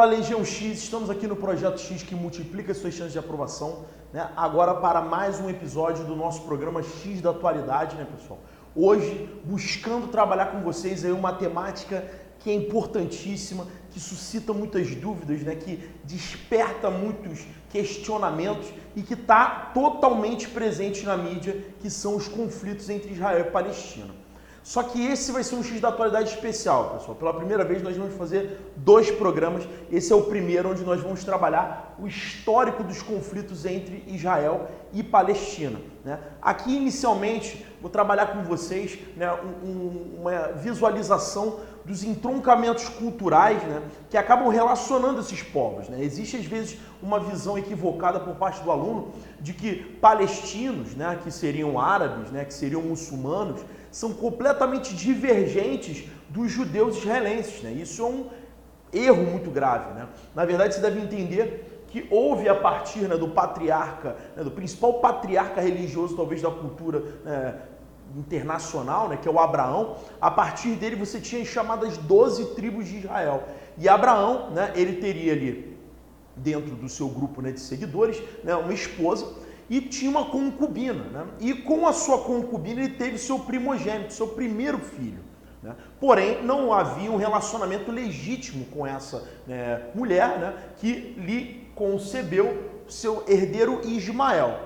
Legião X, estamos aqui no Projeto X que multiplica suas chances de aprovação, né? Agora para mais um episódio do nosso programa X da Atualidade, né, pessoal? Hoje, buscando trabalhar com vocês aí uma temática que é importantíssima, que suscita muitas dúvidas, né? Que desperta muitos questionamentos e que está totalmente presente na mídia, que são os conflitos entre Israel e Palestina. Só que esse vai ser um X da Atualidade especial, pessoal. Pela primeira vez nós vamos fazer 2 programas. Esse é o primeiro, onde nós vamos trabalhar o histórico dos conflitos entre Israel e Palestina, né? Aqui, inicialmente, vou trabalhar com vocês, né, uma visualização dos entroncamentos culturais, né, que acabam relacionando esses povos, né? Existe, às vezes, uma visão equivocada por parte do aluno de que palestinos, né, que seriam árabes, né, que seriam muçulmanos, são completamente divergentes dos judeus israelenses, né? Isso é um erro muito grave, né? Na verdade, você deve entender que houve a partir, né, do patriarca, né, do principal patriarca religioso, talvez, da cultura internacional, né, que é o Abraão. A partir dele você tinha as chamadas 12 tribos de Israel. E Abraão, né, ele teria ali, dentro do seu grupo, né, de seguidores, né, uma esposa, e tinha uma concubina, né? E com a sua concubina ele teve seu primogênito, seu primeiro filho, né? Porém, não havia um relacionamento legítimo com essa, né, mulher, né, que lhe concebeu seu herdeiro Ismael.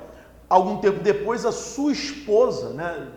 Algum tempo depois, a sua esposa, né,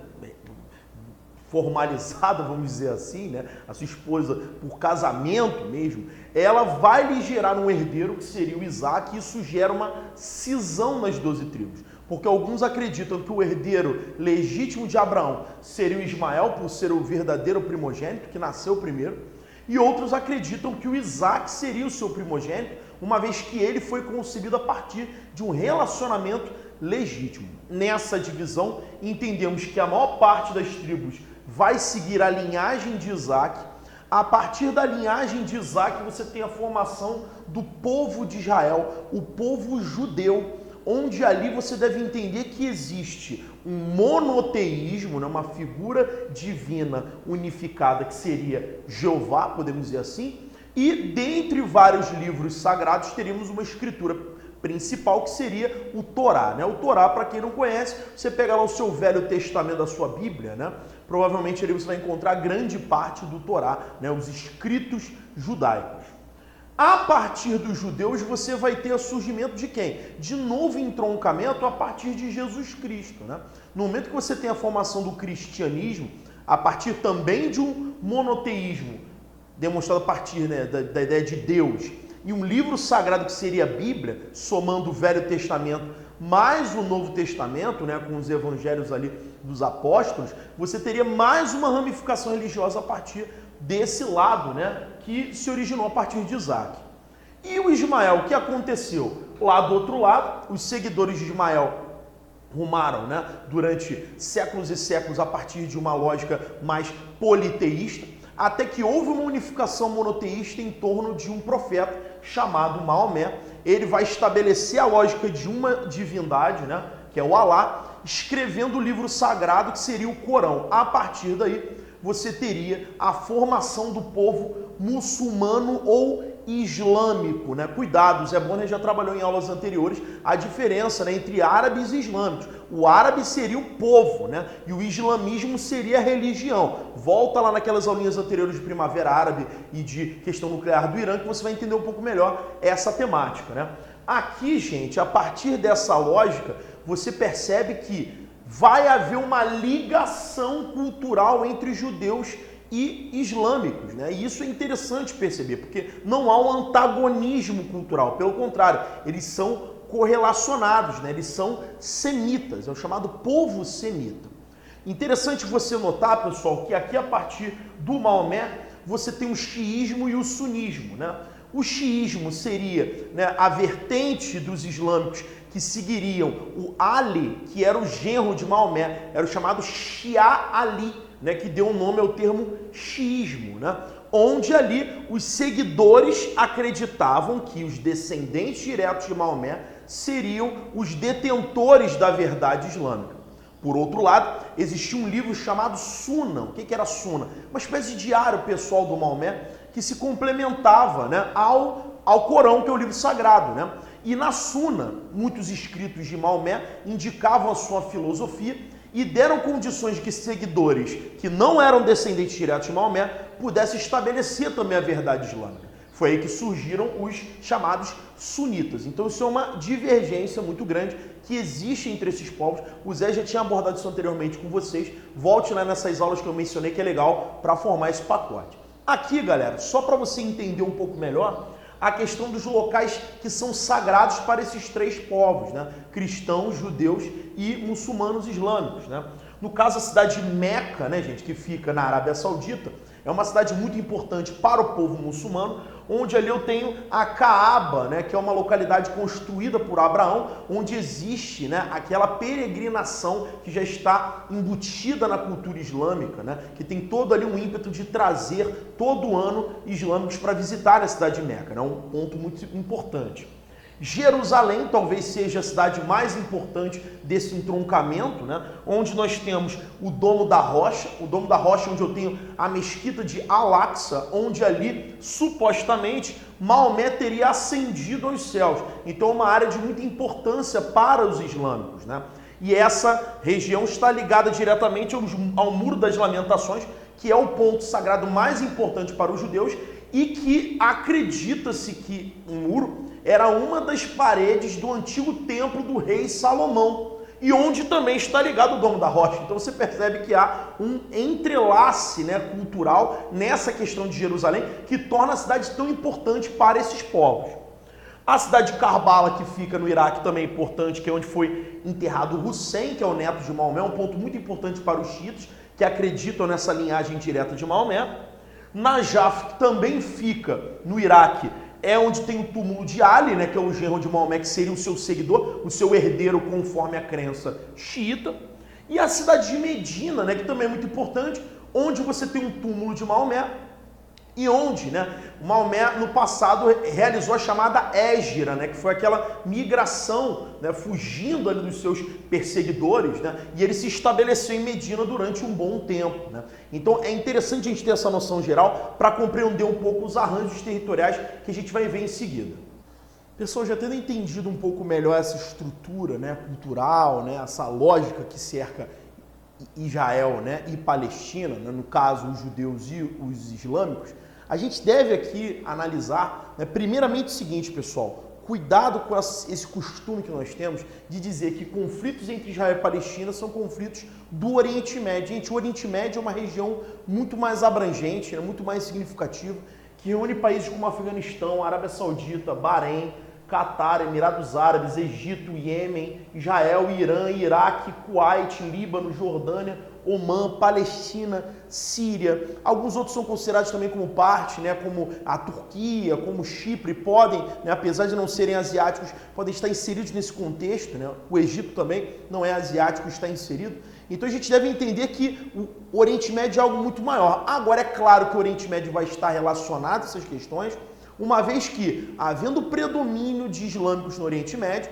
formalizada, vamos dizer assim, né, a sua esposa por casamento mesmo, ela vai lhe gerar um herdeiro, que seria o Isaac, e isso gera uma cisão nas 12 tribos. Porque alguns acreditam que o herdeiro legítimo de Abraão seria o Ismael, por ser o verdadeiro primogênito, que nasceu primeiro, e outros acreditam que o Isaac seria o seu primogênito, uma vez que ele foi concebido a partir de um relacionamento legítimo. Nessa divisão, entendemos que a maior parte das tribos vai seguir a linhagem de Isaac. A partir da linhagem de Isaac, você tem a formação do povo de Israel, o povo judeu, onde ali você deve entender que existe um monoteísmo, né, uma figura divina unificada, que seria Jeová, podemos dizer assim, e dentre vários livros sagrados teríamos uma escritura principal, que seria o Torá, né? O Torá, para quem não conhece, você pega lá o seu Velho Testamento da sua Bíblia, né? Provavelmente ali você vai encontrar grande parte do Torá, né? Os escritos judaicos. A partir dos judeus, você vai ter o surgimento de quem? De novo entroncamento a partir de Jesus Cristo, né? No momento que você tem a formação do cristianismo, a partir também de um monoteísmo, demonstrado a partir, né, da ideia de Deus, e um livro sagrado que seria a Bíblia, somando o Velho Testamento mais o Novo Testamento, né, com os evangelhos ali dos apóstolos, você teria mais uma ramificação religiosa a partir desse lado, né, que se originou a partir de Isaac. E o Ismael, o que aconteceu? Lá do outro lado, os seguidores de Ismael rumaram, né, durante séculos e séculos a partir de uma lógica mais politeísta, até que houve uma unificação monoteísta em torno de um profeta chamado Maomé. Ele vai estabelecer a lógica de uma divindade, né, que é o Alá, escrevendo o livro sagrado, que seria o Corão. A partir daí, você teria a formação do povo muçulmano ou islâmico, né? Cuidado, o Zé Bonner já trabalhou em aulas anteriores a diferença, né, entre árabes e islâmicos. O árabe seria o povo, né? E o islamismo seria a religião. Volta lá naquelas aulinhas anteriores de Primavera Árabe e de questão nuclear do Irã, que você vai entender um pouco melhor essa temática, né? Aqui, gente, a partir dessa lógica, você percebe que vai haver uma ligação cultural entre judeus e islâmicos, né? E isso é interessante perceber, porque não há um antagonismo cultural, pelo contrário, eles são correlacionados, né? Eles são semitas, é o chamado povo semita. Interessante você notar, pessoal, que aqui a partir do Maomé você tem o xiismo e o sunismo, né? O xiismo seria, né, a vertente dos islâmicos que seguiriam o Ali, que era o genro de Maomé, era o chamado Shia Ali, né, que deu o nome ao termo xiismo, né, onde ali os seguidores acreditavam que os descendentes diretos de Maomé seriam os detentores da verdade islâmica. Por outro lado, existia um livro chamado Suna. O que era Suna? Uma espécie de diário pessoal do Maomé que se complementava, né, ao ao Corão, que é o livro sagrado, né? E na Suna, muitos escritos de Maomé indicavam a sua filosofia e deram condições de que seguidores que não eram descendentes diretos de Maomé pudessem estabelecer também a verdade islâmica. Foi aí que surgiram os chamados sunitas. Então isso é uma divergência muito grande que existe entre esses povos. O Zé já tinha abordado isso anteriormente com vocês. Volte lá nessas aulas que eu mencionei que é legal para formar esse pacote. Aqui, galera, só para você entender um pouco melhor, a questão dos locais que são sagrados para esses três povos, né? Cristãos, judeus e muçulmanos islâmicos, né? No caso, a cidade de Meca, né, gente, que fica na Arábia Saudita, é uma cidade muito importante para o povo muçulmano, onde ali eu tenho a Kaaba, né, que é uma localidade construída por Abraão, onde existe, né, aquela peregrinação que já está embutida na cultura islâmica, né, que tem todo ali um ímpeto de trazer todo ano islâmicos para visitar a cidade de Meca, né, um ponto muito importante. Jerusalém talvez seja a cidade mais importante desse entroncamento, né? Onde nós temos o Domo da Rocha, onde eu tenho a mesquita de Al-Aqsa, onde ali, supostamente, Maomé teria ascendido aos céus. Então é uma área de muita importância para os islâmicos, né? E essa região está ligada diretamente ao Muro das Lamentações, que é o ponto sagrado mais importante para os judeus e que acredita-se que o muro era uma das paredes do antigo templo do rei Salomão, e onde também está ligado o Domo da Rocha. Então você percebe que há um entrelace, né, cultural nessa questão de Jerusalém, que torna a cidade tão importante para esses povos. A cidade de Karbala, que fica no Iraque, também é importante, que é onde foi enterrado Hussein, que é o neto de Maomé, um ponto muito importante para os xiitas, que acreditam nessa linhagem direta de Maomé. Najaf, que também fica no Iraque, é onde tem o túmulo de Ali, né, que é o genro de Maomé, que seria o seu seguidor, o seu herdeiro conforme a crença xiita. E a cidade de Medina, né, que também é muito importante, onde você tem um túmulo de Maomé e onde, né, Maomé no passado realizou a chamada Hégira, né, que foi aquela migração, né, fugindo ali dos seus perseguidores, né, e ele se estabeleceu em Medina durante um bom tempo, né. Então é interessante a gente ter essa noção geral para compreender um pouco os arranjos territoriais que a gente vai ver em seguida. Pessoal, já tendo entendido um pouco melhor essa estrutura, né, cultural, né, essa lógica que cerca Israel, né, e Palestina, né, no caso os judeus e os islâmicos, a gente deve aqui analisar, né, primeiramente o seguinte, pessoal, cuidado com esse costume que nós temos de dizer que conflitos entre Israel e Palestina são conflitos do Oriente Médio. Gente, o Oriente Médio é uma região muito mais abrangente, né, muito mais significativa, que reúne países como Afeganistão, Arábia Saudita, Bahrein, Catar, Emirados Árabes, Egito, Iêmen, Israel, Irã, Iraque, Kuwait, Líbano, Jordânia, Omã, Palestina, Síria. Alguns outros são considerados também como parte, né, como a Turquia, como Chipre, podem, né, apesar de não serem asiáticos, podem estar inseridos nesse contexto, né? O Egito também não é asiático, está inserido. Então a gente deve entender que o Oriente Médio é algo muito maior. Agora é claro que o Oriente Médio vai estar relacionado a essas questões, uma vez que, havendo predomínio de islâmicos no Oriente Médio,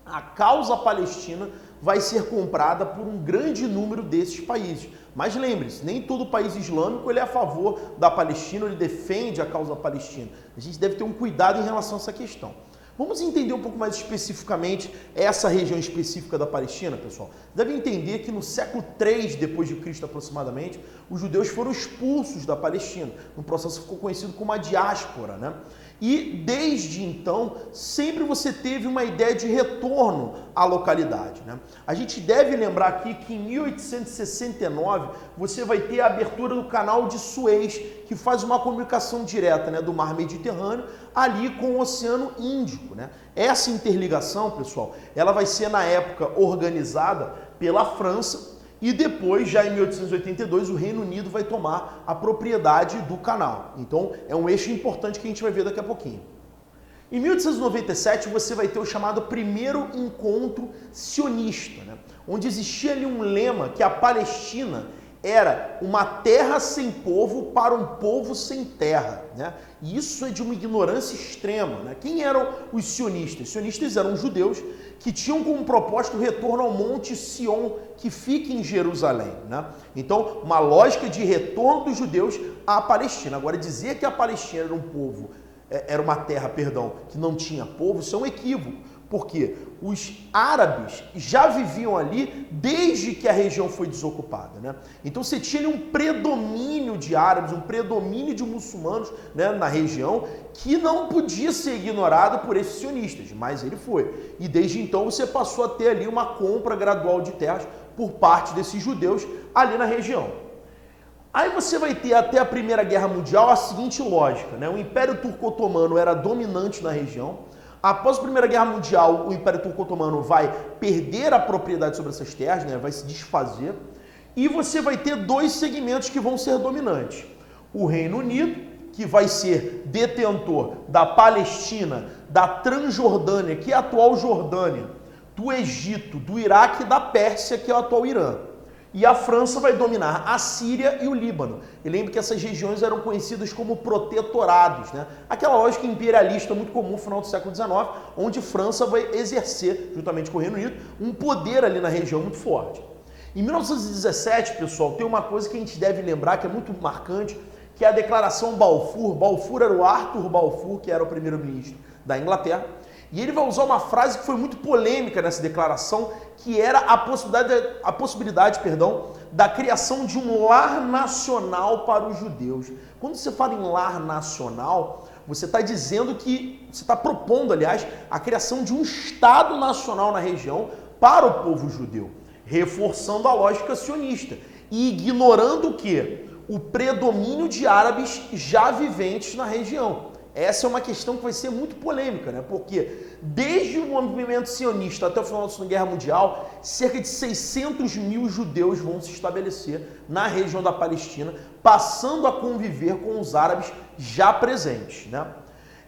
a causa palestina vai ser comprada por um grande número desses países. Mas lembre-se, nem todo país islâmico ele é a favor da Palestina, ele defende a causa palestina. A gente deve ter um cuidado em relação a essa questão. Vamos entender um pouco mais especificamente essa região específica da Palestina, pessoal. Deve entender que no século III depois de Cristo aproximadamente, os judeus foram expulsos da Palestina. Um processo que ficou conhecido como a diáspora, né? E desde então, sempre você teve uma ideia de retorno à localidade, né? A gente deve lembrar aqui que em 1869 você vai ter a abertura do canal de Suez, que faz uma comunicação direta, né, do mar Mediterrâneo ali com o Oceano Índico, né? Essa interligação, pessoal, ela vai ser na época organizada pela França e depois, já em 1882, o Reino Unido vai tomar a propriedade do canal. Então, é um eixo importante que a gente vai ver daqui a pouquinho. Em 1897, você vai ter o chamado primeiro encontro sionista, né? Onde existia ali um lema que a Palestina era uma terra sem povo para um povo sem terra, né? E isso é de uma ignorância extrema, né? Quem eram os sionistas? Os sionistas eram judeus que tinham como propósito o retorno ao Monte Sion, que fica em Jerusalém, né? Então, uma lógica de retorno dos judeus à Palestina. Agora, dizer que a Palestina era um povo era uma terra, perdão, que não tinha povo, isso é um equívoco. Porque os árabes já viviam ali desde que a região foi desocupada, né? Então você tinha ali um predomínio de árabes, um predomínio de muçulmanos, né, na região, que não podia ser ignorado por esses sionistas, mas ele foi. E desde então você passou a ter ali uma compra gradual de terras por parte desses judeus ali na região. Aí você vai ter até a Primeira Guerra Mundial a seguinte lógica, né? O Império Turco-Otomano era dominante na região. Após a Primeira Guerra Mundial, o Império Turco-Otomano vai perder a propriedade sobre essas terras, né? Vai se desfazer. E você vai ter dois segmentos que vão ser dominantes. O Reino Unido, que vai ser detentor da Palestina, da Transjordânia, que é a atual Jordânia, do Egito, do Iraque e da Pérsia, que é o atual Irã. E a França vai dominar a Síria e o Líbano. E lembre que essas regiões eram conhecidas como protetorados, né? Aquela lógica imperialista muito comum no final do século XIX, onde a França vai exercer, juntamente com o Reino Unido, um poder ali na região muito forte. Em 1917, pessoal, tem uma coisa que a gente deve lembrar, que é muito marcante, que é a Declaração Balfour. Balfour era o Arthur Balfour, que era o primeiro-ministro da Inglaterra. E ele vai usar uma frase que foi muito polêmica nessa declaração, que era a possibilidade, da criação de um lar nacional para os judeus. Quando você fala em lar nacional, você está dizendo que, você está propondo, aliás, a criação de um Estado nacional na região para o povo judeu, reforçando a lógica sionista e ignorando o quê? O predomínio de árabes já viventes na região. Essa é uma questão que vai ser muito polêmica, né? Porque desde o movimento sionista até o final da Segunda Guerra Mundial, cerca de 600 mil judeus vão se estabelecer na região da Palestina, passando a conviver com os árabes já presentes, né?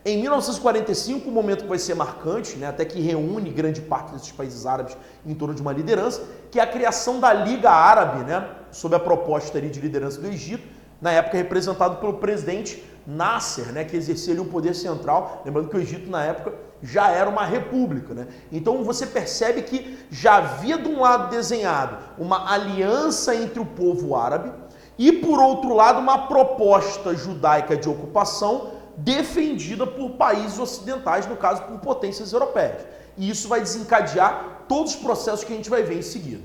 Em 1945, um momento que vai ser marcante, né, até que reúne grande parte desses países árabes em torno de uma liderança, que é a criação da Liga Árabe, né, sob a proposta ali de liderança do Egito, na época representado pelo presidente Nasser, né, que exercia ali um poder central, lembrando que o Egito na época já era uma república, né? Então você percebe que já havia de um lado desenhado uma aliança entre o povo árabe e por outro lado uma proposta judaica de ocupação defendida por países ocidentais, no caso por potências europeias. E isso vai desencadear todos os processos que a gente vai ver em seguida.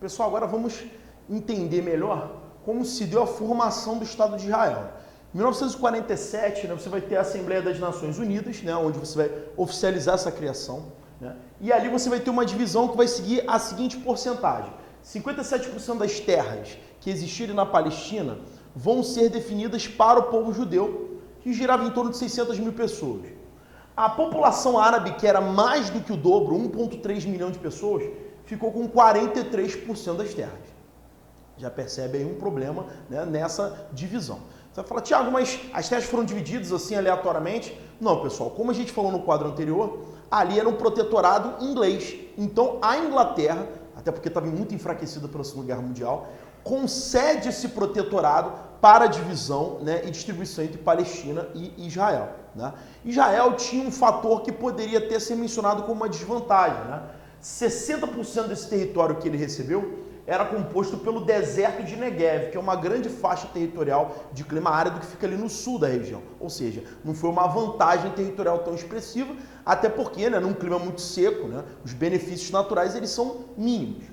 Pessoal, agora vamos entender melhor como se deu a formação do Estado de Israel. Em 1947, né, você vai ter a Assembleia das Nações Unidas, né, onde você vai oficializar essa criação, né, e ali você vai ter uma divisão que vai seguir a seguinte porcentagem. 57% das terras que existirem na Palestina vão ser definidas para o povo judeu, que girava em torno de 600 mil pessoas. A população árabe, que era mais do que o dobro, 1,3 milhão de pessoas, ficou com 43% das terras. Já percebe aí um problema, né, nessa divisão. Você vai falar, Tiago, mas as terras foram divididas assim aleatoriamente? Não, pessoal, como a gente falou no quadro anterior, ali era um protetorado inglês. Então a Inglaterra, até porque estava muito enfraquecida pela Segunda Guerra Mundial, concede esse protetorado para a divisão, né, e distribuição entre Palestina e Israel, né? Israel tinha um fator que poderia ter sido mencionado como uma desvantagem, né? 60% desse território que ele recebeu era composto pelo deserto de Negev, que é uma grande faixa territorial de clima árido que fica ali no sul da região. Ou seja, não foi uma vantagem territorial tão expressiva, até porque, né, num clima muito seco, né, os benefícios naturais eles são mínimos.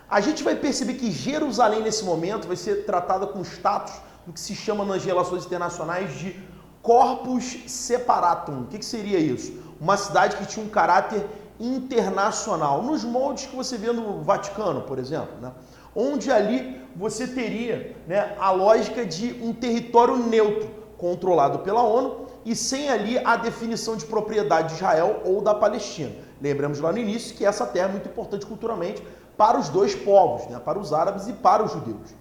A gente vai perceber que Jerusalém, nesse momento, vai ser tratada com status do que se chama nas relações internacionais de corpus separatum. O que seria isso? Uma cidade que tinha um caráter internacional, nos moldes que você vê no Vaticano, por exemplo, né? Onde ali você teria, né, a lógica de um território neutro, controlado pela ONU e sem ali a definição de propriedade de Israel ou da Palestina. Lembramos lá no início que essa terra é muito importante culturalmente para os dois povos, né, para os árabes e para os judeus.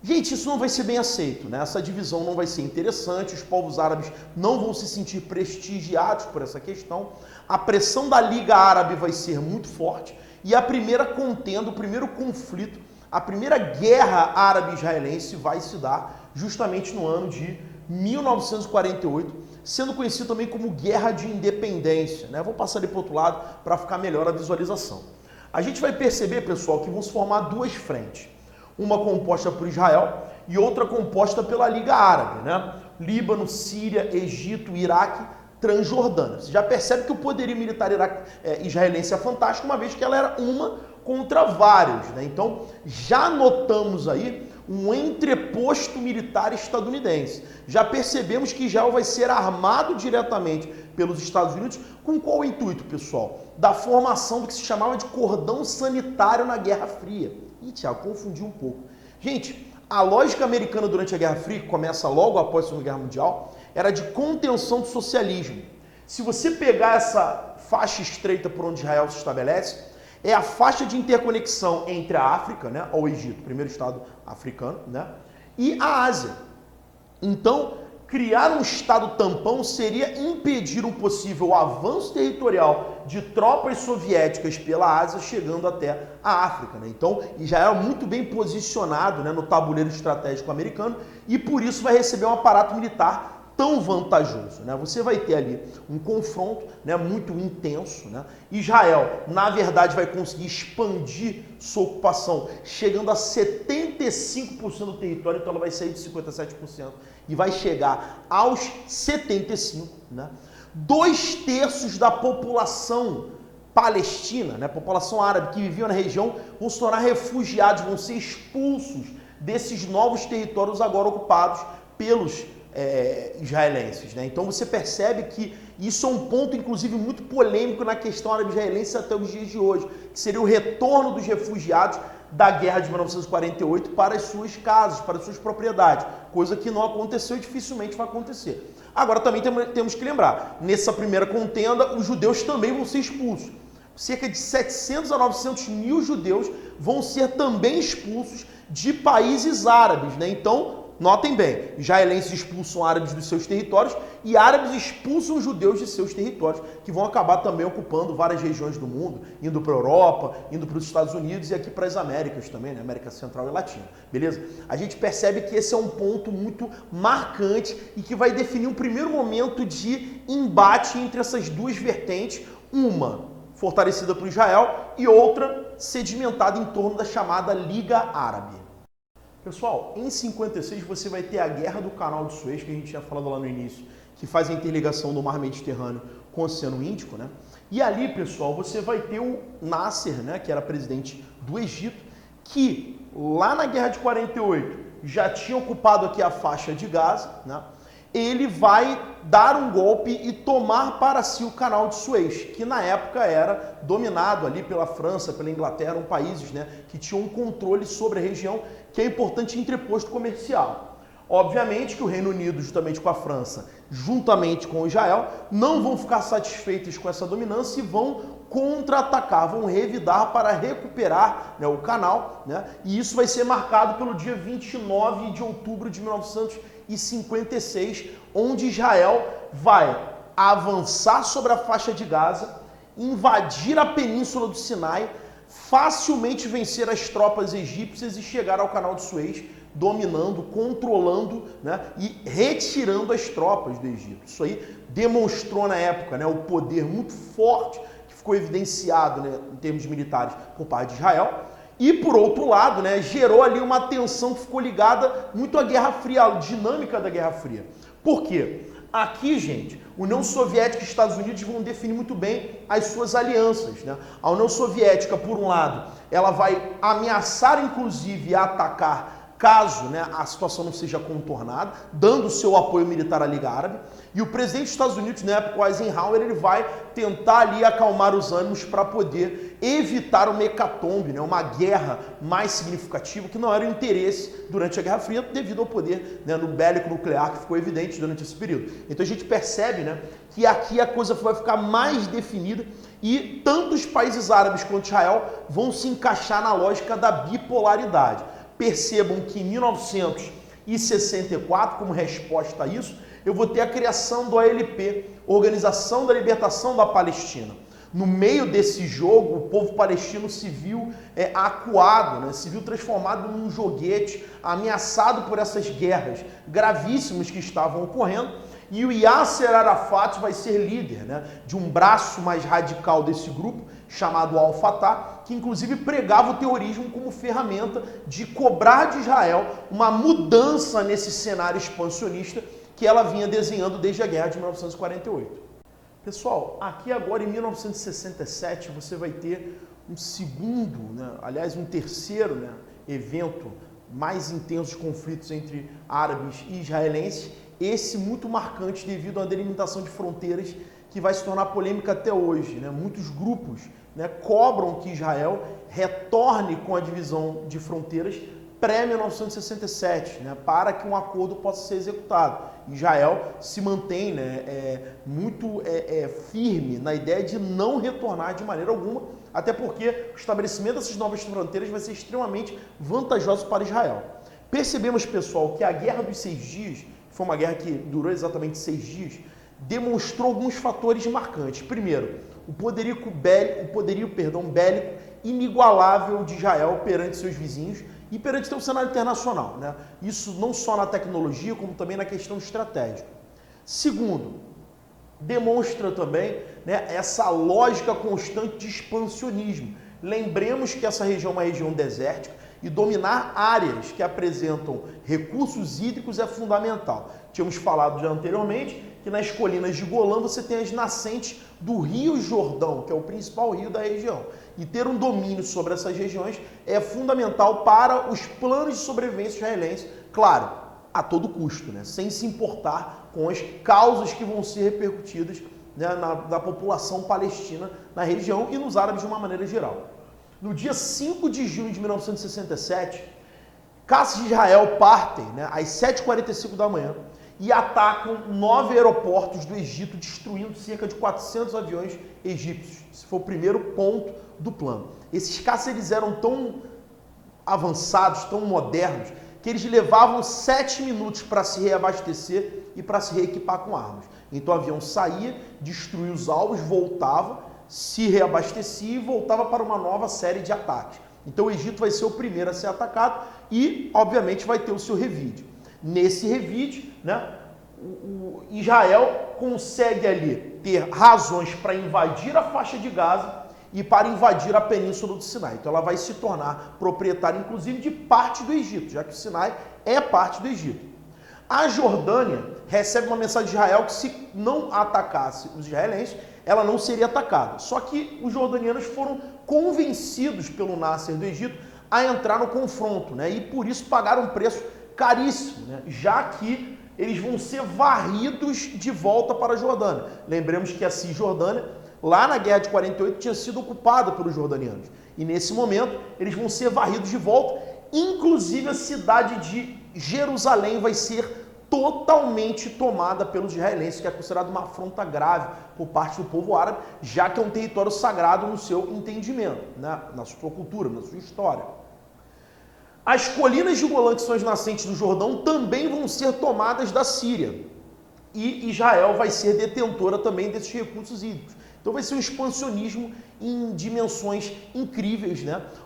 Gente, isso não vai ser bem aceito, né? Essa divisão não vai ser interessante, os povos árabes não vão se sentir prestigiados por essa questão, a pressão da Liga Árabe vai ser muito forte e a primeira contenda, o primeiro conflito, a primeira guerra árabe-israelense vai se dar justamente no ano de 1948, sendo conhecido também como Guerra de Independência, né? Vou passar ali para o outro lado para ficar melhor a visualização. A gente vai perceber, pessoal, que vão se formar duas frentes. Uma composta por Israel e outra composta pela Liga Árabe, né? Líbano, Síria, Egito, Iraque, Transjordânia. Você já percebe que o poderio militar israelense é fantástico, uma vez que ela era uma contra vários, né? Então, já notamos aí um entreposto militar estadunidense. Já percebemos que Israel vai ser armado diretamente pelos Estados Unidos com qual intuito, pessoal? Da formação do que se chamava de cordão sanitário na Guerra Fria. Ih, Tiago, confundi um pouco. Gente, a lógica americana durante a Guerra Fria, que começa logo após a Segunda Guerra Mundial, era de contenção do socialismo. Se você pegar essa faixa estreita por onde Israel se estabelece, é a faixa de interconexão entre a África, né, o Egito, primeiro estado africano, né, e a Ásia. Então, criar um estado tampão seria impedir um possível avanço territorial de tropas soviéticas pela Ásia chegando até a África, né? Então, Israel é muito bem posicionado, né, no tabuleiro estratégico americano e por isso vai receber um aparato militar tão vantajoso, né? Você vai ter ali um confronto, né, muito intenso, né? Israel, na verdade, vai conseguir expandir sua ocupação, chegando a 75% do território, então ela vai sair de 57% e vai chegar aos 75%, né? 2/3 da população palestina, né, população árabe que vivia na região, vão se tornar refugiados, vão ser expulsos desses novos territórios agora ocupados pelos israelenses, né? Então você percebe que isso é um ponto, inclusive, muito polêmico na questão árabe-israelense até os dias de hoje, que seria o retorno dos refugiados da guerra de 1948 para as suas casas, para as suas propriedades, coisa que não aconteceu e dificilmente vai acontecer. Agora também temos que lembrar, nessa primeira contenda, os judeus também vão ser expulsos. Cerca de 700 a 900 mil judeus vão ser também expulsos de países árabes, né? Então, notem bem, israelenses expulsam árabes dos seus territórios e árabes expulsam judeus de seus territórios, que vão acabar também ocupando várias regiões do mundo, indo para a Europa, indo para os Estados Unidos e aqui para as Américas também, né? América Central e Latina, beleza? A gente percebe que esse é um ponto muito marcante e que vai definir um primeiro momento de embate entre essas duas vertentes, uma fortalecida por Israel e outra sedimentada em torno da chamada Liga Árabe. Pessoal, em 56 você vai ter a Guerra do Canal de Suez, que a gente tinha falado lá no início, que faz a interligação do Mar Mediterrâneo com o Oceano Índico, né? E ali, pessoal, você vai ter o Nasser, né, que era presidente do Egito, que lá na Guerra de 48 já tinha ocupado aqui a faixa de Gaza, né? Ele vai dar um golpe e tomar para si o Canal de Suez, que na época era dominado ali pela França, pela Inglaterra, eram países, né, que tinham um controle sobre a região, que é importante entreposto comercial. Obviamente que o Reino Unido, justamente com a França, juntamente com Israel, não vão ficar satisfeitos com essa dominância e vão contra-atacar, vão revidar para recuperar, né, o canal, né? E isso vai ser marcado pelo dia 29 de outubro de 1956, onde Israel vai avançar sobre a faixa de Gaza, invadir a península do Sinai, facilmente vencer as tropas egípcias e chegar ao Canal de Suez, dominando, controlando, né, e retirando as tropas do Egito. Isso aí demonstrou na época, né, o poder muito forte que ficou evidenciado, né, em termos militares por parte de Israel. E, por outro lado, né, gerou ali uma tensão que ficou ligada muito à Guerra Fria, à dinâmica da Guerra Fria. Por quê? Aqui, gente, União Soviética e Estados Unidos vão definir muito bem as suas alianças, né? A União Soviética, por um lado, ela vai ameaçar, inclusive, a atacar caso, né, a situação não seja contornada, dando seu apoio militar à Liga Árabe. E o presidente dos Estados Unidos, na época, o Eisenhower, ele vai tentar ali acalmar os ânimos para poder evitar uma hecatombe, né, uma guerra mais significativa, que não era o interesse durante a Guerra Fria, devido ao poder, né, no bélico nuclear que ficou evidente durante esse período. Então a gente percebe, né, que aqui a coisa vai ficar mais definida e tanto os países árabes quanto Israel vão se encaixar na lógica da bipolaridade. Percebam que em 1964, como resposta a isso, eu vou ter a criação do OLP, Organização da Libertação da Palestina. No meio desse jogo, o povo palestino se viu acuado, né? Se viu transformado num joguete, ameaçado por essas guerras gravíssimas que estavam ocorrendo. E o Yasser Arafat vai ser líder, né, de um braço mais radical desse grupo, chamado Al-Fatah, que inclusive pregava o terrorismo como ferramenta de cobrar de Israel uma mudança nesse cenário expansionista que ela vinha desenhando desde a Guerra de 1948. Pessoal, aqui agora em 1967 você vai ter um segundo, aliás um terceiro evento mais intenso de conflitos entre árabes e israelenses, esse muito marcante devido à delimitação de fronteiras que vai se tornar polêmica até hoje. Muitos grupos cobram que Israel retorne com a divisão de fronteiras pré-1967, para que um acordo possa ser executado. Israel se mantém muito firme na ideia de não retornar de maneira alguma, até porque o estabelecimento dessas novas fronteiras vai ser extremamente vantajoso para Israel. Percebemos, pessoal, que a Guerra dos 6 Dias, que foi uma guerra que durou exatamente 6 dias, demonstrou alguns fatores marcantes. Primeiro, o poderio bélico inigualável de Israel perante seus vizinhos e perante o cenário internacional. Isso não só na tecnologia, como também na questão estratégica. Segundo, demonstra também essa lógica constante de expansionismo. Lembremos que essa região é uma região desértica e dominar áreas que apresentam recursos hídricos é fundamental. Tínhamos falado já anteriormente que nas colinas de Golã você tem as nascentes do Rio Jordão, que é o principal rio da região. E ter um domínio sobre essas regiões é fundamental para os planos de sobrevivência israelenses, claro, a todo custo, sem se importar com as causas que vão ser repercutidas na população palestina na região e nos árabes de uma maneira geral. No dia 5 de junho de 1967, caças de Israel partem às 7h45 da manhã e atacam 9 aeroportos do Egito, destruindo cerca de 400 aviões egípcios. Esse foi o primeiro ponto do plano. Esses caças eles eram tão avançados, tão modernos, que eles levavam 7 minutos para se reabastecer e para se reequipar com armas. Então o avião saía, destruía os alvos, voltava, se reabastecia e voltava para uma nova série de ataques. Então o Egito vai ser o primeiro a ser atacado e, obviamente, vai ter o seu revide. Nesse revide, o Israel consegue ali ter razões para invadir a faixa de Gaza e para invadir a península do Sinai. Então ela vai se tornar proprietária, inclusive, de parte do Egito, já que o Sinai é parte do Egito. A Jordânia recebe uma mensagem de Israel que se não atacasse os israelenses, ela não seria atacada. Só que os jordanianos foram convencidos pelo Nasser do Egito a entrar no confronto, e por isso pagaram um preço caríssimo, já que eles vão ser varridos de volta para a Jordânia. Lembremos que a Cisjordânia, lá na Guerra de 48, tinha sido ocupada pelos jordanianos. E nesse momento, eles vão ser varridos de volta, inclusive a cidade de Jerusalém vai ser totalmente tomada pelos israelenses, que é considerado uma afronta grave por parte do povo árabe, já que é um território sagrado no seu entendimento, na sua cultura, na sua história. As colinas de Golã, que são as nascentes do Jordão, também vão ser tomadas da Síria. E Israel vai ser detentora também desses recursos hídricos. Então vai ser um expansionismo em dimensões incríveis,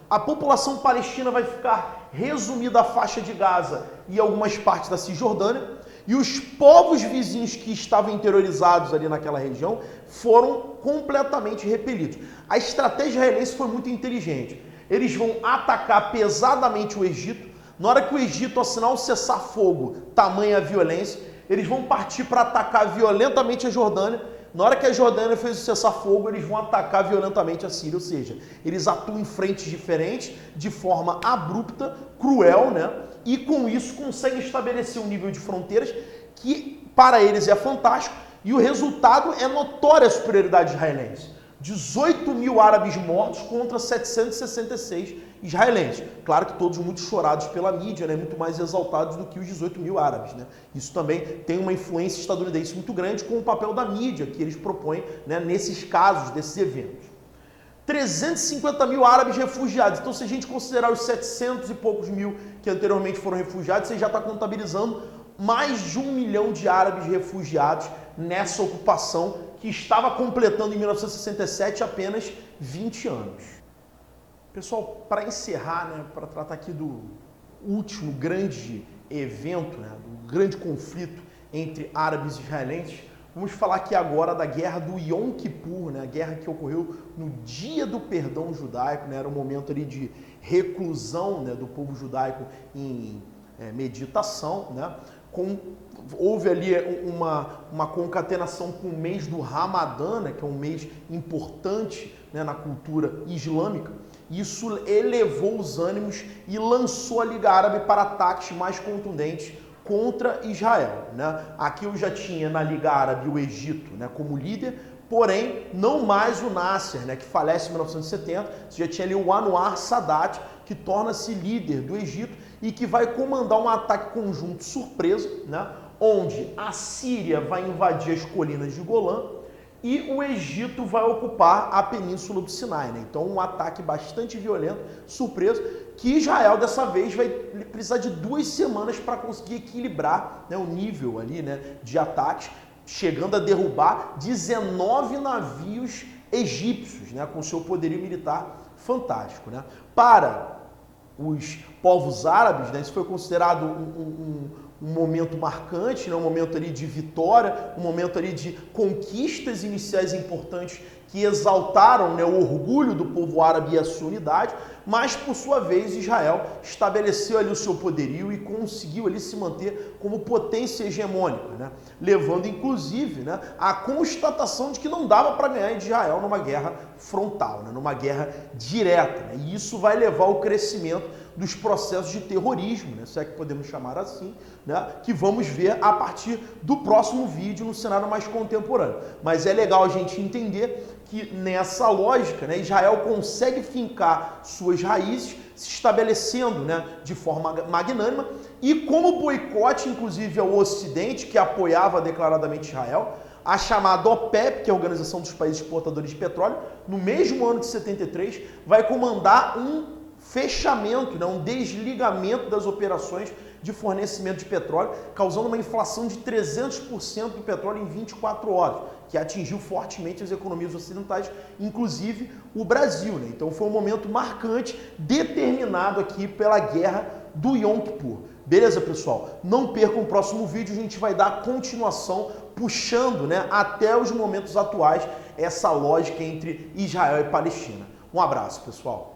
A população palestina vai ficar resumida à faixa de Gaza e algumas partes da Cisjordânia, e os povos vizinhos que estavam interiorizados ali naquela região foram completamente repelidos. A estratégia israelense foi muito inteligente. Eles vão atacar pesadamente o Egito. Na hora que o Egito assinar um cessar-fogo, tamanha a violência, eles vão partir para atacar violentamente a Jordânia. Na hora que a Jordânia fez o cessar-fogo, eles vão atacar violentamente a Síria. Ou seja, eles atuam em frentes diferentes, de forma abrupta, cruel, e com isso conseguem estabelecer um nível de fronteiras que para eles é fantástico. E o resultado é notória a superioridade israelense. 18 mil árabes mortos contra 766 israelenses. Claro que todos muito chorados pela mídia, muito mais exaltados do que os 18 mil árabes. Isso também tem uma influência estadunidense muito grande com o papel da mídia que eles propõem nesses casos, desses eventos. 350 mil árabes refugiados. Então, se a gente considerar os 700 e poucos mil que anteriormente foram refugiados, você já está contabilizando mais de 1 milhão de árabes refugiados nessa ocupação que estava completando em 1967 apenas 20 anos. Pessoal, para encerrar, para tratar aqui do último grande evento, do grande conflito entre árabes e israelenses, vamos falar aqui agora da guerra do Yom Kippur, a guerra que ocorreu no dia do perdão judaico, era um momento ali de reclusão do povo judaico em meditação, houve ali uma concatenação com o mês do Ramadã, né, que é um mês importante, né, na cultura islâmica. Isso elevou os ânimos e lançou a Liga Árabe para ataques mais contundentes contra Israel, né? Aqui eu já tinha na Liga Árabe o Egito, né, como líder, porém não mais o Nasser, né, que falece em 1970. Você já tinha ali o Anwar Sadat, que torna-se líder do Egito e que vai comandar um ataque conjunto surpresa, né, onde a Síria vai invadir as colinas de Golã e o Egito vai ocupar a península do Sinai, né? Então um ataque bastante violento, surpresa, que Israel dessa vez vai precisar de 2 semanas para conseguir equilibrar, né, o nível ali, né, de ataques, chegando a derrubar 19 navios egípcios, né, com seu poderio militar fantástico, né? Para os povos árabes, né, isso foi considerado um momento marcante, né, um momento ali de vitória, um momento ali de conquistas iniciais importantes que exaltaram, né, o orgulho do povo árabe e a sua unidade, mas por sua vez Israel estabeleceu ali o seu poderio e conseguiu ali se manter como potência hegemônica, né, levando inclusive, né, à constatação de que não dava para ganhar de Israel numa guerra frontal, né, numa guerra direta, né, e isso vai levar ao crescimento dos processos de terrorismo, né, se é que podemos chamar assim, né, que vamos ver a partir do próximo vídeo no cenário mais contemporâneo. Mas é legal a gente entender que nessa lógica, né, Israel consegue fincar suas raízes, se estabelecendo, né, de forma magnânima, e como boicote, inclusive, ao Ocidente, que apoiava declaradamente Israel, a chamada OPEP, que é a Organização dos Países Exportadores de Petróleo, no mesmo ano de 73, vai comandar um fechamento, né, um desligamento das operações de fornecimento de petróleo, causando uma inflação de 300% do petróleo em 24 horas, que atingiu fortemente as economias ocidentais, inclusive o Brasil, né? Então foi um momento marcante, determinado aqui pela guerra do Yom Kippur. Beleza, pessoal? Não percam o próximo vídeo, a gente vai dar continuação, puxando, né, até os momentos atuais, essa lógica entre Israel e Palestina. Um abraço, pessoal.